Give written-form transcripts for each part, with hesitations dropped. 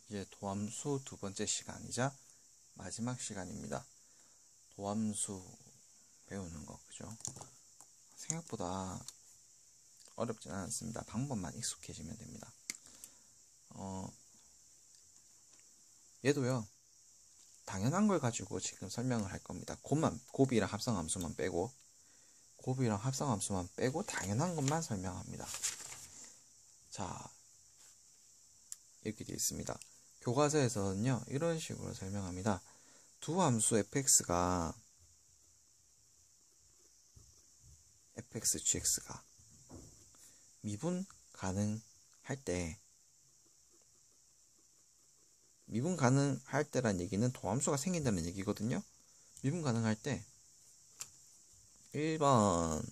이제 도함수 두 번째 시간이자 마지막 시간입니다. 도함수 배우는 거, 그죠? 생각보다 어렵진 않습니다. 방법만 익숙해지면 됩니다. 얘도요, 당연한 걸 가지고 지금 설명을 할 겁니다. 곱이랑 합성함수만 빼고, 당연한 것만 설명합니다. 자, 이렇게 되어 있습니다. 교과서에서는요, 이런 식으로 설명합니다. 두 함수 fx가 fx, gx가 미분 가능할 때란 얘기는 도함수가 생긴다는 얘기거든요. 미분 가능할 때 1번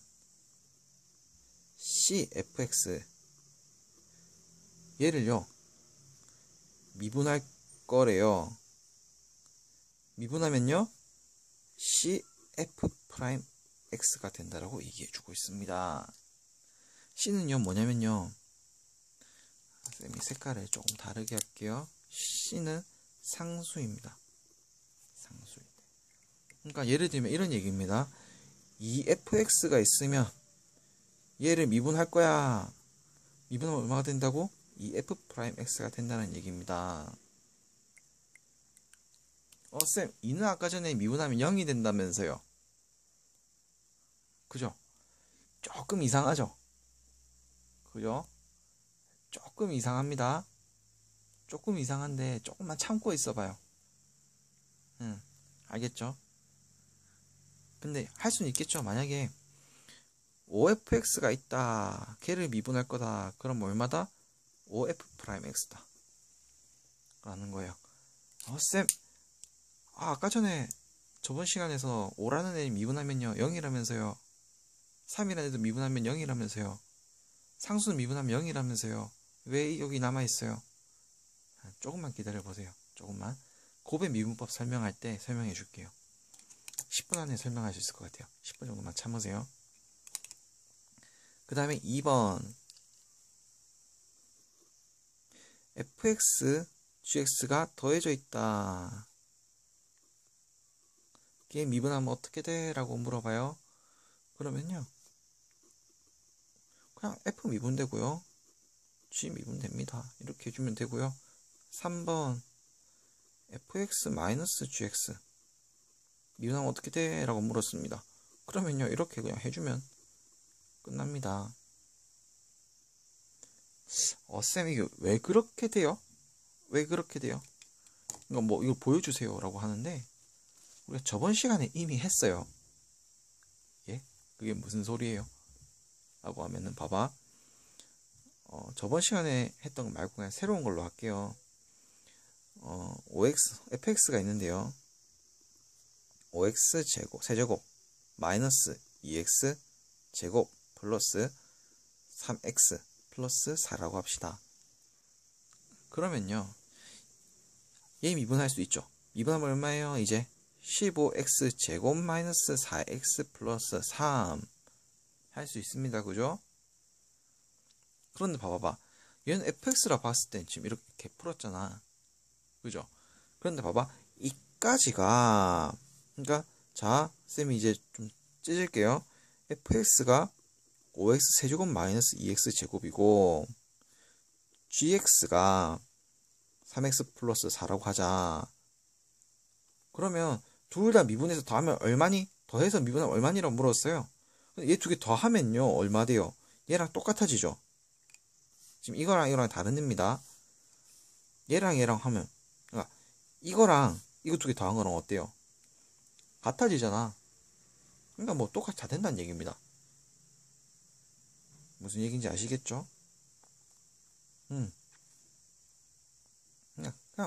cfx 얘를요 미분할 거래요. 미분하면요 cf'x가 된다라고 얘기해주고 있습니다. c는요 뭐냐면요, 쌤이 색깔을 조금 다르게 할게요. c는 상수입니다. 상수. 그러니까 예를 들면 이런 얘기입니다. 이 fx가 있으면 얘를 미분할 거야. 미분하면 얼마가 된다고? 이 f'x가 된다는 얘기입니다. 쌤, 이는 아까 전에 미분하면 0이 된다면서요. 그죠? 조금 이상하죠? 그죠? 조금 이상합니다. 조금 이상한데 조금만 참고 있어봐요. 알겠죠? 근데 할 수는 있겠죠. 만약에 OFX가 있다, 걔를 미분할 거다, 그럼 얼마다? OF'X다 라는 거예요. 쌤, 아까 전에 저번 시간에서 5라는 애 미분하면요 0이라면서요. 3이라는 애도 미분하면 0이라면서요. 상수는 미분하면 0이라면서요. 왜 여기 남아있어요? 조금만 기다려보세요. 조금만. 곱의 미분법 설명할 때 설명해 줄게요. 10분 안에 설명할 수 있을 것 같아요. 10분 정도만 참으세요. 그 다음에 2번 fx, gx가 더해져 있다. 이게 미분하면 어떻게 돼? 라고 물어봐요. 그러면요 그냥 f 미분되고요 g 미분됩니다. 이렇게 해주면 되고요. 3번 fx-gx 미분하면 어떻게 돼? 라고 물었습니다. 그러면요 이렇게 그냥 해주면 끝납니다. 쌤, 이게 왜 그렇게 돼요? 왜 그렇게 돼요? 이거 뭐 이거 보여주세요 라고 하는데 우리가 저번 시간에 이미 했어요. 예? 그게 무슨 소리예요? 라고 하면은 봐봐, 저번 시간에 했던 거 말고 그냥 새로운 걸로 할게요. fx가 있는데요. 5x 제곱, 세제곱, 마이너스 2x 제곱 플러스 3x 플러스 4라고 합시다. 그러면요 얘 미분할 수 있죠. 미분하면 얼마예요? 이제 15x 제곱 마이너스 4x 플러스 3 할 수 있습니다. 그죠? 그런데 봐봐봐, 얘는 fx라 봤을 땐 지금 이렇게 풀었잖아. 그죠? 그런데 봐봐, 이까지가, 그러니까 자 쌤이 이제 좀 찢을게요. fx가 5x 세제곱 마이너스 2x 제곱이고 gx가 3x 플러스 4라고 하자. 그러면 둘 다 미분해서 더하면 얼마니? 더해서 미분하면 얼마니라고 물었어요. 얘 두 개 더하면요 얼마 돼요? 얘랑 똑같아지죠. 지금 이거랑 이거랑 다른 애입니다. 얘랑 얘랑 하면, 그러니까 이거랑 이거 두 개 더한 거랑 어때요? 같아지잖아. 그러니까 뭐 똑같이 다 된다는 얘기입니다. 무슨 얘기인지 아시겠죠? 그냥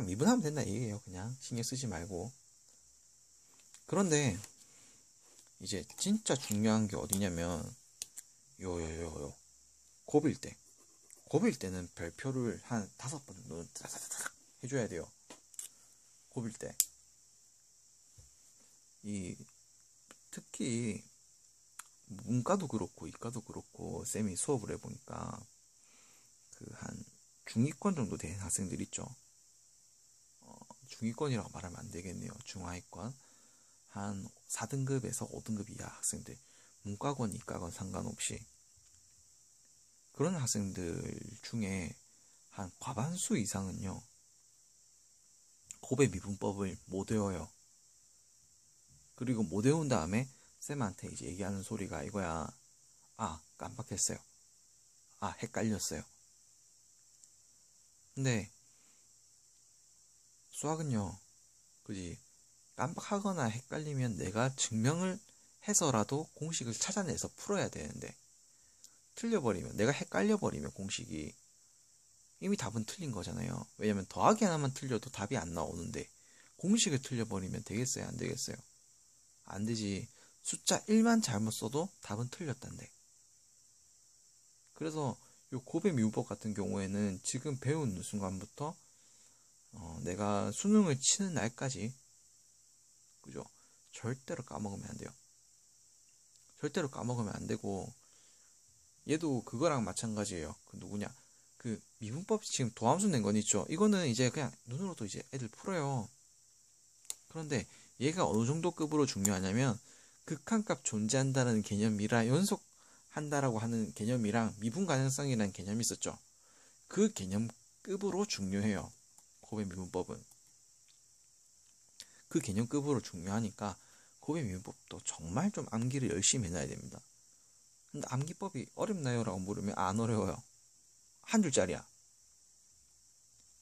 미분하면 된다 얘기예요. 그냥 신경 쓰지 말고. 그런데 이제 진짜 중요한 게 어디냐면 요 곱일 때는 별표를 한 5번 정도는 따닥따닥 해줘야 돼요. 곱일 때 특히 문과도 그렇고 이과도 그렇고 쌤이 수업을 해보니까 그 한 중위권 정도 된 학생들 있죠. 중위권이라고 말하면 안 되겠네요. 중하위권. 한 4등급에서 5등급 이하 학생들. 문과건, 이과건 상관없이. 그런 학생들 중에 한 과반수 이상은요, 고배 미분법을 못 외워요. 그리고 못 외운 다음에 쌤한테 이제 얘기하는 소리가 이거야. 아, 깜빡했어요. 아, 헷갈렸어요. 근데 수학은요, 그지? 깜빡하거나 헷갈리면 내가 증명을 해서라도 공식을 찾아내서 풀어야 되는데, 틀려버리면, 내가 헷갈려버리면 공식이 이미 답은 틀린 거잖아요. 왜냐면 더하기 하나만 틀려도 답이 안 나오는데, 공식을 틀려버리면 되겠어요? 안 되겠어요? 안 되지. 숫자 1만 잘못 써도 답은 틀렸단데. 그래서 요 고배 미분법 같은 경우에는 지금 배우는 순간부터 내가 수능을 치는 날까지, 그죠? 절대로 까먹으면 안 돼요. 절대로 까먹으면 안 되고, 얘도 그거랑 마찬가지예요. 그 누구냐? 그 미분법 지금 도함수 낸 건 있죠. 이거는 이제 그냥 눈으로도 이제 애들 풀어요. 그런데 얘가 어느 정도 급으로 중요하냐면, 극한값 존재한다는 개념이랑 연속한다라고 하는 개념이랑 미분 가능성이라는 개념이 있었죠. 그 개념급으로 중요해요. 고배 미분법은. 그 개념급으로 중요하니까 고배 미분법도 정말 좀 암기를 열심히 해놔야 됩니다. 근데 암기법이 어렵나요? 라고 물으면 안 어려워요. 한 줄짜리야.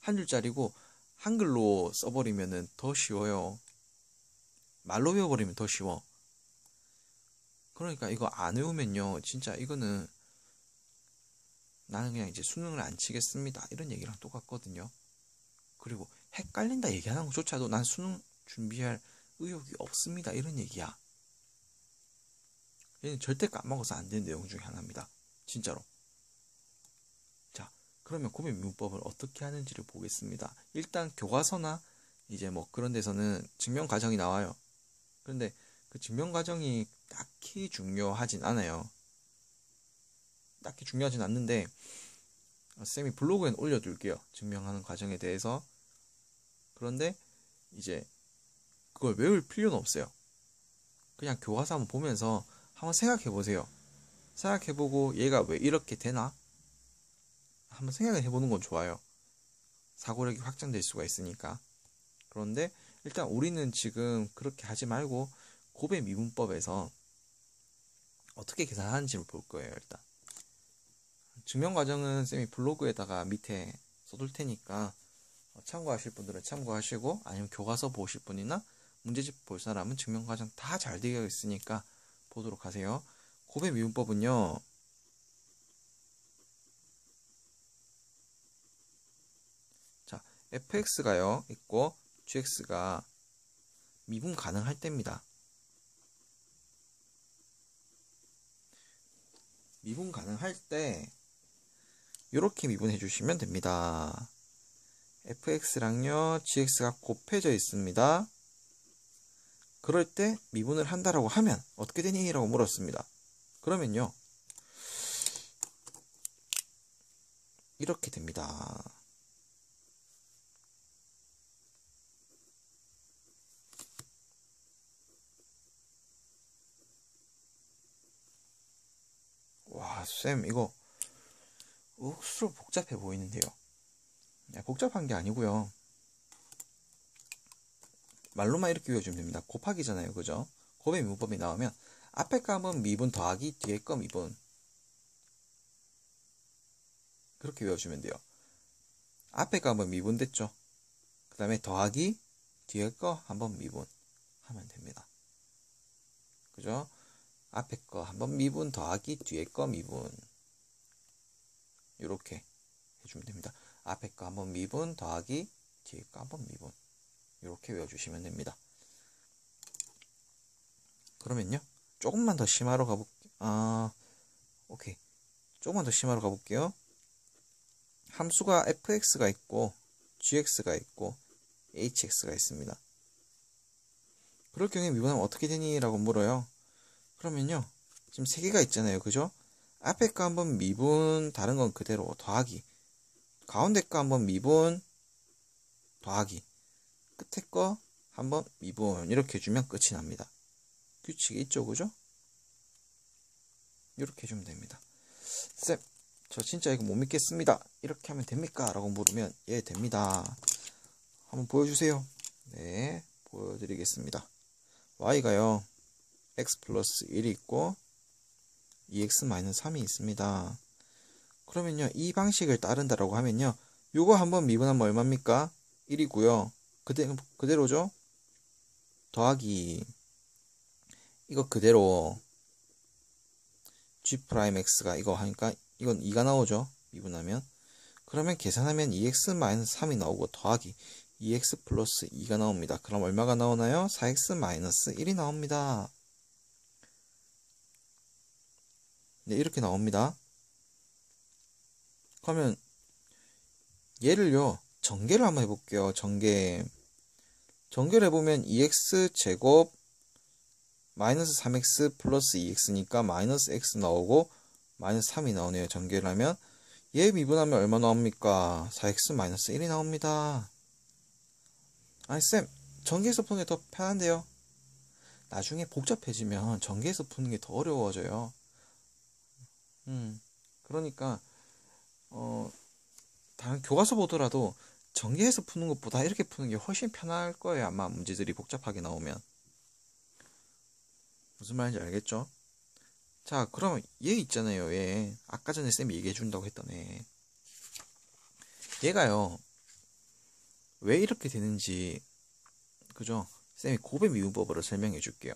한 줄짜리고 한글로 써버리면 더 쉬워요. 말로 외워버리면 더 쉬워. 그러니까 이거 안 외우면요, 진짜 이거는 나는 그냥 이제 수능을 안 치겠습니다, 이런 얘기랑 똑같거든요. 그리고 헷갈린다 얘기하는 것조차도 난 수능 준비할 의욕이 없습니다, 이런 얘기야. 얘는 절대 까먹어서 안 되는 내용 중에 하나입니다. 진짜로. 자, 그러면 고배 미분법을 어떻게 하는지를 보겠습니다. 일단 교과서나 이제 뭐 그런 데서는 증명 과정이 나와요. 그런데 그 증명 과정이 딱히 중요하진 않아요. 딱히 중요하진 않는데, 쌤이 블로그에 올려둘게요. 증명하는 과정에 대해서. 그런데 이제 그걸 외울 필요는 없어요. 그냥 교과서 한번 보면서 한번 생각해 보세요. 생각해보고 얘가 왜 이렇게 되나? 한번 생각을 해보는 건 좋아요. 사고력이 확장될 수가 있으니까. 그런데 일단 우리는 지금 그렇게 하지 말고 고배 미분법에서 어떻게 계산하는지를 볼 거예요. 일단 증명 과정은 쌤이 블로그에다가 밑에 써둘 테니까 참고하실 분들은 참고하시고, 아니면 교과서 보실 분이나 문제집 볼 사람은 증명 과정 다 잘 되어 있으니까 보도록 하세요. 고배 미분법은요, 자, fx가요 있고 gx가 미분 가능할 때입니다. 미분 가능할 때 이렇게 미분해 주시면 됩니다. fx랑요 gx가 곱해져 있습니다. 그럴 때 미분을 한다라고 하면 어떻게 되니? 라고 물었습니다. 그러면요, 이렇게 됩니다. 와, 쌤 이거 억수로 복잡해 보이는데요. 복잡한 게 아니고요, 말로만 이렇게 외워주면 됩니다. 곱하기잖아요, 그죠? 곱의 미분법이 나오면 앞에 값은 미분 더하기 뒤에 거 미분, 그렇게 외워주면 돼요. 앞에 값은 미분 됐죠? 그 다음에 더하기 뒤에 거 한번 미분 하면 됩니다. 그죠? 앞에 거 한번 미분 더하기 뒤에 거 미분, 이렇게 해주면 됩니다. 앞에 거 한번 미분 더하기 뒤에 거 한번 미분, 이렇게 외워주시면 됩니다. 그러면요, 조금만 더 심화로 가볼게요. 오케이. 조금만 더 심화로 가볼게요. 함수가 fx가 있고 gx가 있고 hx가 있습니다. 그럴 경우에 미분하면 어떻게 되니? 라고 물어요. 그러면요, 지금 세 개가 있잖아요, 그죠? 앞에 거 한번 미분, 다른 건 그대로 더하기, 가운데 거 한번 미분 더하기, 끝에 거 한번 미분 이렇게 해주면 끝이 납니다. 규칙이 있죠, 그죠? 이렇게 해주면 됩니다. 쌤, 저 진짜 이거 못 믿겠습니다. 이렇게 하면 됩니까? 라고 물으면 예, 됩니다. 한번 보여주세요. 네, 보여드리겠습니다. y가요, x 플러스 1이 있고 2x 마이너스 3이 있습니다. 그러면요, 이 방식을 따른다라고 하면요, 요거 한번 미분하면 얼마입니까? 1이고요. 그대로죠? 더하기 이거 그대로 g'x가 이거 하니까 이건 2가 나오죠? 미분하면. 그러면 계산하면 2x-3이 나오고 더하기 2x 플러스 2가 나옵니다. 그럼 얼마가 나오나요? 4x-1이 나옵니다. 네, 이렇게 나옵니다. 그러면 얘를요, 전개를 한번 해볼게요. 전개를 해보면 2x 제곱 마이너스 3x 플러스 2x니까 마이너스 x 나오고 마이너스 3이 나오네요. 전개를 하면 얘 미분하면 얼마 나옵니까? 4x 마이너스 1이 나옵니다. 아니 쌤, 전개해서 푸는 게 더 편한데요? 나중에 복잡해지면 전개해서 푸는 게 더 어려워져요. 그러니까 다른 교과서 보더라도 전개해서 푸는 것보다 이렇게 푸는 게 훨씬 편할 거예요. 아마 문제들이 복잡하게 나오면. 무슨 말인지 알겠죠? 자, 그럼 얘 있잖아요. 얘 아까 전에 쌤이 얘기해 준다고 했던 애. 얘가요, 왜 이렇게 되는지, 그죠? 쌤이 곱의 미분법으로 설명해 줄게요.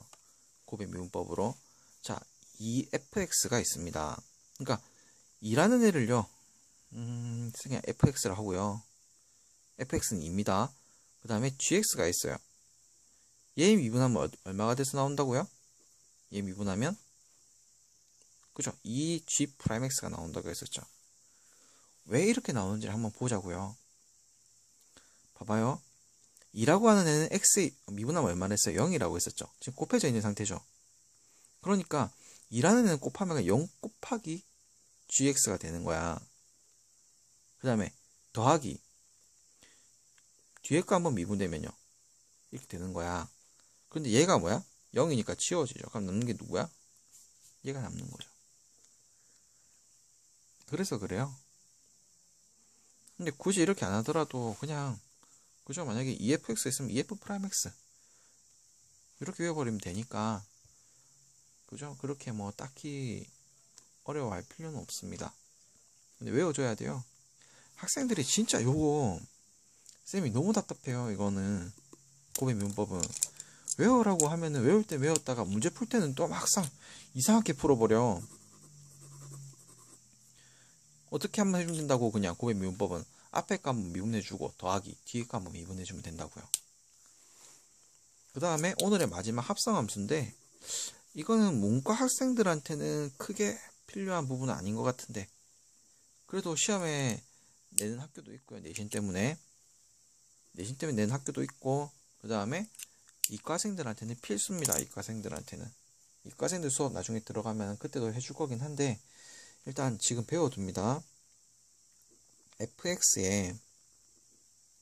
곱의 미분법으로. 자, 이 fx가 있습니다. 그러니까 2라는 애를요, 그냥 fx를 하고요. fx는 2입니다. 그 다음에 gx가 있어요. 얘 미분하면 얼마가 돼서 나온다고요? 얘 미분하면, 그죠? 2g'x가 나온다고 했었죠. 왜 이렇게 나오는지를 한번 보자고요. 봐봐요. 2라고 하는 애는 x 미분하면 얼마나 했어요? 0이라고 했었죠. 지금 곱해져 있는 상태죠. 그러니까 2라는 애는 곱하면 0 곱하기 gx가 되는 거야. 그 다음에 더하기 뒤에 거 한번 미분되면요, 이렇게 되는 거야. 근데 얘가 뭐야? 0이니까 치워지죠. 그럼 남는 게 누구야? 얘가 남는 거죠. 그래서 그래요. 근데 굳이 이렇게 안 하더라도 그냥, 그죠? 만약에 EFX 있으면 EF'X 이렇게 외워버리면 되니까, 그죠? 그렇게 뭐 딱히 어려워할 필요는 없습니다. 근데 외워줘야 돼요. 학생들이 진짜 요거 쌤이 너무 답답해요. 이거는 곱의 미분법은 외우라고 하면은 외울 때 외웠다가 문제 풀 때는 또 막상 이상하게 풀어버려. 어떻게 한번 해주면 된다고. 그냥 곱의 미분법은 앞에 거 한번 미분해주고 더하기 뒤에 거 한번 미분해주면 된다고요. 그 다음에 오늘의 마지막 합성함수인데, 이거는 문과 학생들한테는 크게 필요한 부분은 아닌 것 같은데, 그래도 시험에 내는 학교도 있고요. 내신 때문에 내는 학교도 있고, 그 다음에 이과생들한테는 필수입니다. 이과생들 수업 나중에 들어가면 그때도 해줄 거긴 한데, 일단 지금 배워둡니다.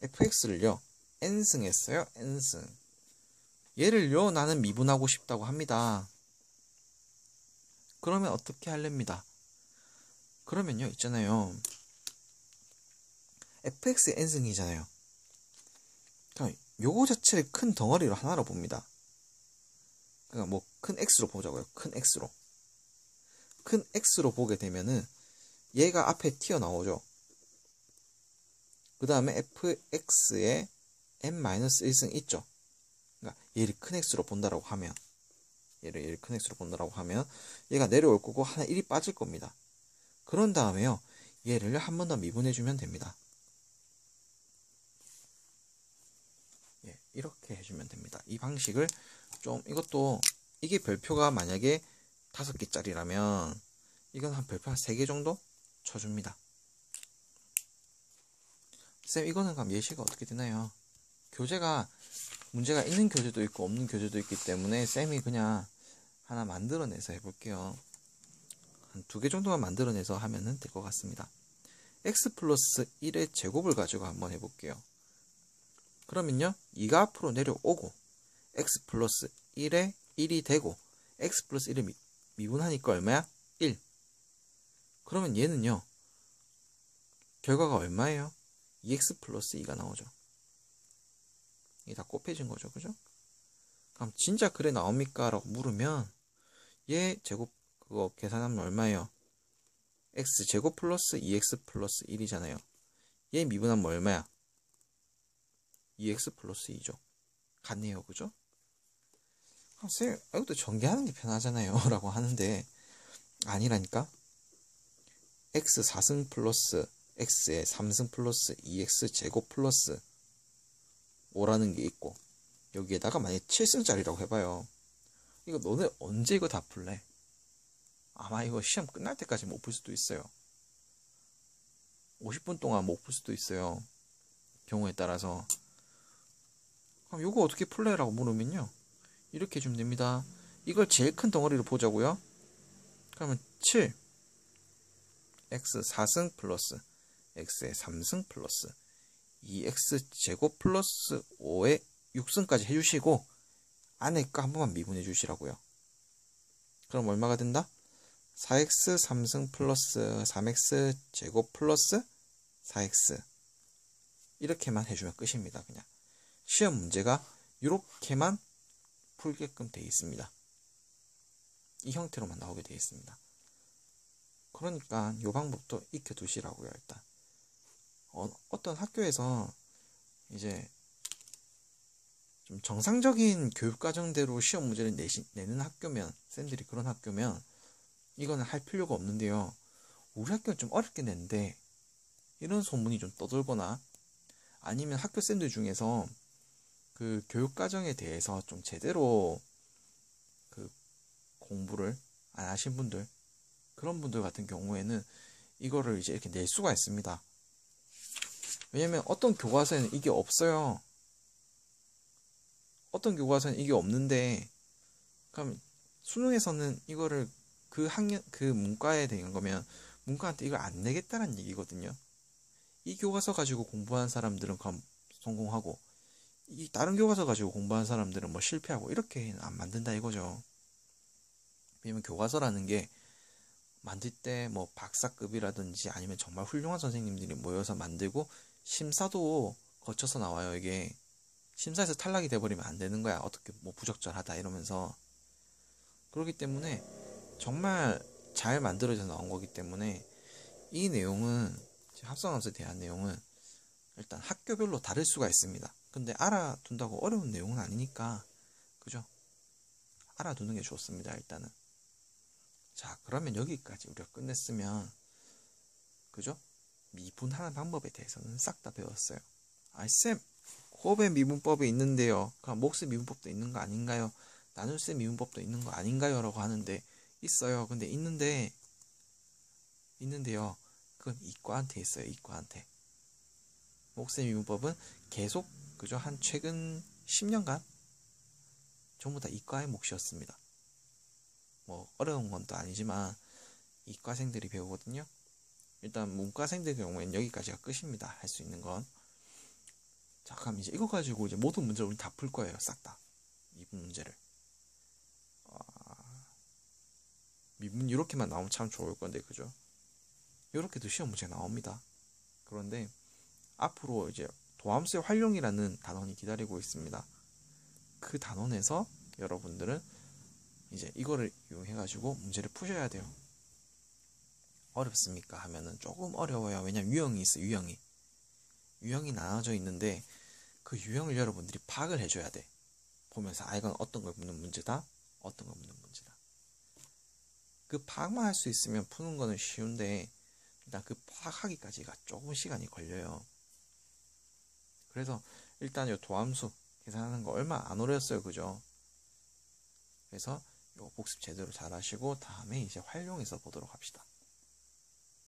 fx를요 n승 했어요. n승. 얘를요 나는 미분하고 싶다고 합니다. 그러면 어떻게 할랍니다. 그러면요 있잖아요, fx n승이잖아요. 그럼 요거 자체를 큰 덩어리로 하나로 봅니다. 그러니까 뭐 큰 x로 보자고요. 큰 x로 보게 되면은 얘가 앞에 튀어나오죠. 그 다음에 fx에 n-1승 있죠. 그러니까 얘를 큰 x로 본다라고 하면, 얘를 큰 x로 본다라고 하면 얘가 내려올 거고 하나 1이 빠질 겁니다. 그런 다음에요, 얘를 한 번 더 미분해주면 됩니다. 예, 이렇게 해주면 됩니다. 이 방식을 좀, 이것도 이게 별표가 만약에 5개짜리라면 이건 한 별표 한 3개 정도 쳐줍니다. 쌤, 이거는 그럼 예시가 어떻게 되나요? 교재가 문제가 있는 교재도 있고 없는 교재도 있기 때문에 쌤이 그냥 하나 만들어내서 해볼게요. 한 2개 정도만 만들어내서 하면 될 것 같습니다. x 플러스 1의 제곱을 가지고 한번 해볼게요. 그러면요, 2가 앞으로 내려오고 x 플러스 1에 1이 되고 x 플러스 1을 미분하니까 얼마야? 1. 그러면 얘는요, 결과가 얼마예요? 2x 플러스 2가 나오죠. 이게 다 곱해진 거죠. 그죠? 그럼 진짜 그래 나옵니까? 라고 물으면 얘 제곱 그거 계산하면 얼마예요? x 제곱 플러스 2x 플러스 1이잖아요. 얘 미분하면 얼마야? 2x 플러스 2죠. 같네요. 그죠? 쌤, 이것도 전개하는 게 편하잖아요. 라고 하는데 아니라니까. x 4승 플러스 x에 3승 플러스 2x 제곱 플러스 5라는 게 있고 여기에다가 만약에 7승짜리라고 해봐요. 이거 너네 언제 이거 다 풀래? 아마 이거 시험 끝날 때까지 못 풀 수도 있어요. 50분 동안 못 풀 수도 있어요. 경우에 따라서. 그럼 이거 어떻게 풀래? 라고 물으면요, 이렇게 해주면 됩니다. 이걸 제일 큰 덩어리로 보자고요. 그러면 7 x 4승 플러스 x의 3승 플러스 2x 제곱 플러스 5의 6승까지 해주시고 안에 거 한 번만 미분해 주시라고요. 그럼 얼마가 된다? 4x 3승 플러스 3x 제곱 플러스 4x 이렇게만 해주면 끝입니다. 그냥 시험 문제가 이렇게만 풀게끔 되어 있습니다. 이 형태로만 나오게 되어 있습니다. 그러니까 이 방법도 익혀두시라고요. 일단 어떤 학교에서 이제 좀 정상적인 교육과정대로 시험 문제를 내는 학교면, 쌤들이 그런 학교면 이거는 할 필요가 없는데요. 우리 학교는 좀 어렵게 냈는데 이런 소문이 좀 떠돌거나 아니면 학교 쌤들 중에서 그 교육과정에 대해서 좀 제대로 그 공부를 안 하신 분들, 그런 분들 같은 경우에는 이거를 이제 이렇게 낼 수가 있습니다. 왜냐면 어떤 교과서에는 이게 없어요. 어떤 교과서는 이게 없는데, 그럼 수능에서는 이거를 그 학년, 그 문과에 대한 거면 문과한테 이걸 안 내겠다는 얘기거든요. 이 교과서 가지고 공부한 사람들은 그럼 성공하고, 이 다른 교과서 가지고 공부한 사람들은 뭐 실패하고, 이렇게는 안 만든다 이거죠. 왜냐면 교과서라는 게 만들 때 뭐 박사급이라든지 아니면 정말 훌륭한 선생님들이 모여서 만들고 심사도 거쳐서 나와요. 이게 심사에서 탈락이 돼버리면 안 되는 거야. 어떻게 뭐 부적절하다 이러면서. 그렇기 때문에 정말 잘 만들어져서 나온 거기 때문에 이 내용은, 합성함수에 대한 내용은 일단 학교별로 다를 수가 있습니다. 근데 알아둔다고 어려운 내용은 아니니까, 그죠? 알아두는 게 좋습니다. 일단은. 자, 그러면 여기까지 우리가 끝냈으면, 그죠? 미분하는 방법에 대해서는 싹 다 배웠어요. 쌤, 곱의 미분법이 있는데요. 그럼 몫의 미분법도 있는 거 아닌가요? 나눗셈 미분법도 있는 거 아닌가요? 라고 하는데, 있어요. 근데 있는데요. 그건 이과한테 있어요. 이과한테. 몫의 미분법은 계속, 그죠? 한 최근 10년간 전부 다 이과의 몫이었습니다. 뭐 어려운 건 또 아니지만 이과생들이 배우거든요. 일단 문과생들 경우에는 여기까지가 끝입니다. 할 수 있는 건. 자, 그럼 이제 이거 가지고 이제 모든 문제를 우리 다 풀 거예요. 싹 다. 미분 문제를. 미분 이렇게만 나오면 참 좋을 건데, 그죠? 이렇게도 시험 문제 나옵니다. 그런데 앞으로 이제 도함수의 활용이라는 단원이 기다리고 있습니다. 그 단원에서 여러분들은 이제 이거를 이용해가지고 문제를 푸셔야 돼요. 어렵습니까? 하면은 조금 어려워요. 왜냐면 유형이 있어요. 유형이 나눠져 있는데 그 유형을 여러분들이 파악을 해줘야 돼. 보면서 이건 어떤 걸 묻는 문제다, 어떤 걸 묻는 문제다. 그 파악만 할 수 있으면 푸는 거는 쉬운데 일단 그 파악하기까지가 조금 시간이 걸려요. 그래서 일단 이 도함수 계산하는 거 얼마 안 어려웠어요. 그죠? 그래서 요 복습 제대로 잘 하시고 다음에 이제 활용해서 보도록 합시다.